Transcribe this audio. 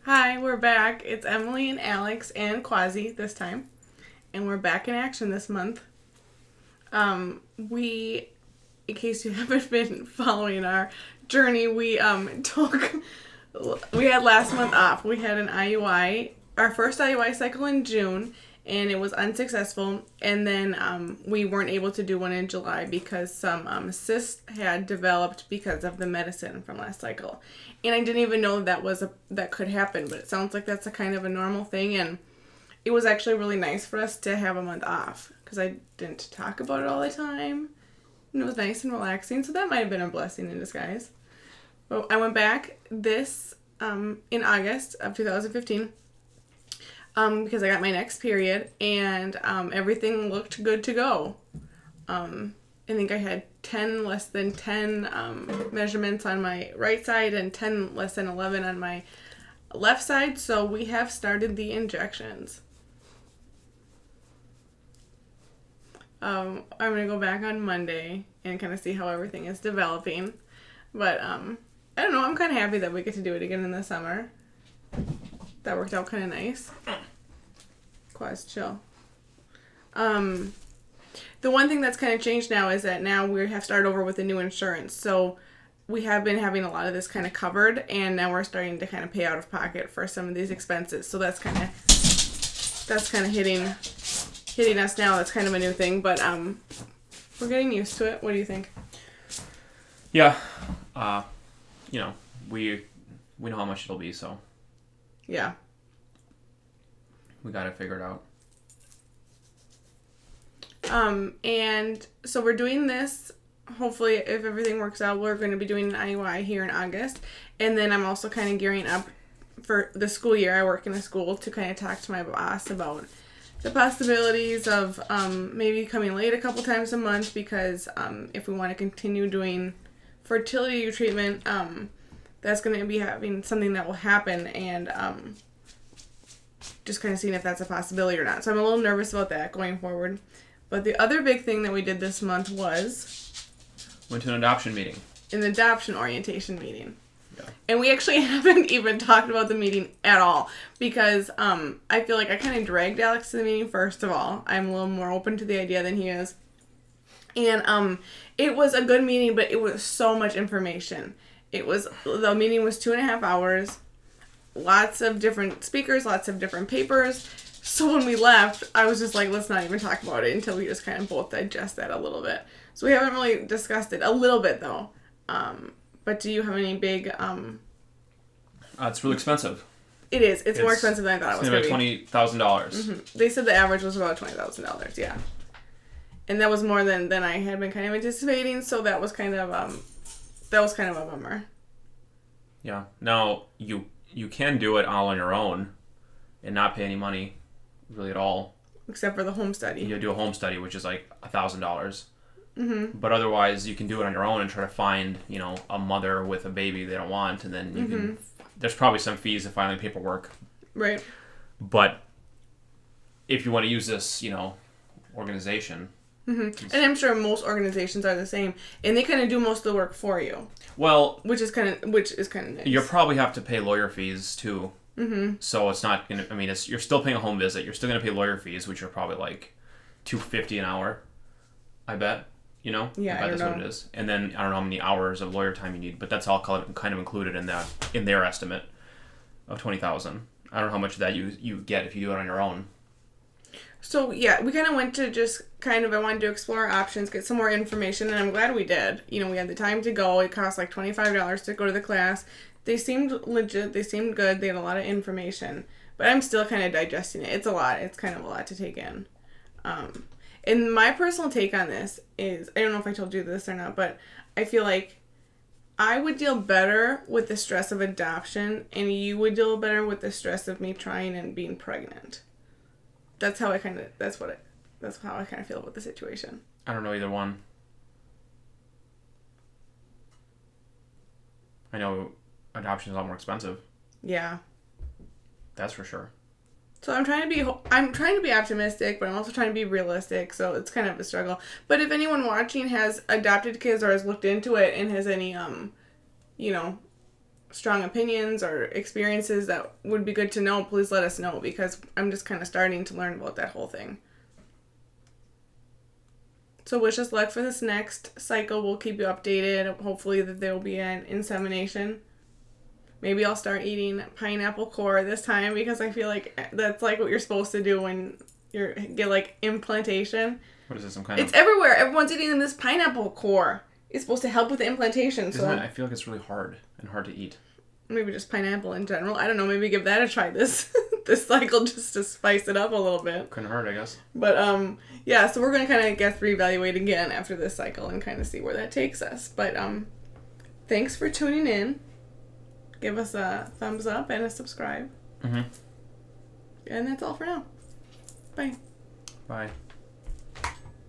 Hi, we're back. It's Emily and Alex and Quasi this time. And we're back in action this month. In case you haven't been following our journey, we had last month off. We had an IUI, our first IUI cycle in June, and it was unsuccessful. And then we weren't able to do one in July because some cysts had developed because of the medicine from last cycle. And I didn't even know that could happen, but it sounds like that's a kind of a normal thing. And it was actually really nice for us to have a month off because I didn't talk about it all the time. And it was nice and relaxing, so that might have been a blessing in disguise. But I went back in August of 2015 because I got my next period, and everything looked good to go. I think I had less than 10 measurements on my right side and 10 less than 11 on my left side, so we have started the injections. I'm going to go back on Monday and kind of see how everything is developing. But, I don't know, I'm kind of happy that we get to do it again in the summer. That worked out kind of nice. Quite chill. The one thing that's kind of changed now is that now we have started over with the new insurance. So we have been having a lot of this kind of covered, and now we're starting to kind of pay out of pocket for some of these expenses. So that's kind of hitting us now. That's kind of a new thing, but we're getting used to it. What do you think? Yeah, we know how much it'll be, so yeah, we got to figure it out. And so we're doing this. Hopefully, if everything works out, we're going to be doing an IUI here in August. And then I'm also kind of gearing up for the school year. I work in a school to kind of talk to my boss about the possibilities of maybe coming late a couple times a month because if we want to continue doing fertility treatment, that's going to be having something that will happen, and just kind of seeing if that's a possibility or not. So I'm a little nervous about that going forward. But the other big thing that we did this month was... Went to an adoption meeting. An adoption orientation meeting. Yeah. And we actually haven't even talked about the meeting at all because I feel like I kind of dragged Alex to the meeting first of all. I'm a little more open to the idea than he is. And it was a good meeting, but it was so much information. The meeting was 2.5 hours, lots of different speakers, lots of different papers. So when we left, I was just like, let's not even talk about it until we just kind of both digest that a little bit. So we haven't really discussed it a little bit though. But do you have any big... It's really expensive. It is. It's more expensive than I thought it was going to be. It's $20,000. Mm-hmm. They said the average was about $20,000, yeah. And that was more than I had been kind of anticipating, so that was kind of a bummer. Yeah. Now, you can do it all on your own and not pay any money, really at all. Except for the home study. You do a home study, which is like $1,000. Mm-hmm. But otherwise, you can do it on your own and try to find, a mother with a baby they don't want, and then you can... There's probably some fees to filing paperwork. Right. But if you want to use this, organization... Mm-hmm. And I'm sure most organizations are the same, and they kind of do most of the work for you. Well... Which is kind of nice. You'll probably have to pay lawyer fees, too. Mm-hmm. So it's not going to... you're still paying a home visit. You're still going to pay lawyer fees, which are probably like $250 an hour, I bet. Yeah, I bet that's what it is. And then I don't know how many hours of lawyer time you need, but that's all kind of included in their estimate of $20,000. I don't know how much of that you get if you do it on your own. So yeah, we kind of went to just I wanted to explore our options, get some more information, and I'm glad we did. We had the time to go. It cost like $25 to go to the class. They seemed legit. They seemed good. They had a lot of information, but I'm still kind of digesting it. It's a lot. It's kind of a lot to take in. And my personal take on this is, I don't know if I told you this or not, but I feel like I would deal better with the stress of adoption, and you would deal better with the stress of me trying and being pregnant. That's how I kind of feel about the situation. I don't know either one. I know adoption is a lot more expensive. Yeah. That's for sure. So I'm trying to be optimistic, but I'm also trying to be realistic, so it's kind of a struggle. But if anyone watching has adopted kids or has looked into it and has any strong opinions or experiences that would be good to know, please let us know, because I'm just kind of starting to learn about that whole thing. So wish us luck for this next cycle. We'll keep you updated. Hopefully that there will be an insemination. Maybe I'll start eating pineapple core this time, because I feel like that's like what you're supposed to do when you get like implantation. What is this, some kind It's everywhere. Everyone's eating this pineapple core. It's supposed to help with the implantation. So I feel like it's really hard to eat. Maybe just pineapple in general. I don't know. Maybe give that a try this cycle, just to spice it up a little bit. Couldn't hurt, I guess. But yeah. So we're gonna kind of reevaluate again after this cycle and kind of see where that takes us. But thanks for tuning in. Give us a thumbs up and a subscribe. Mm-hmm. And that's all for now. Bye. Bye.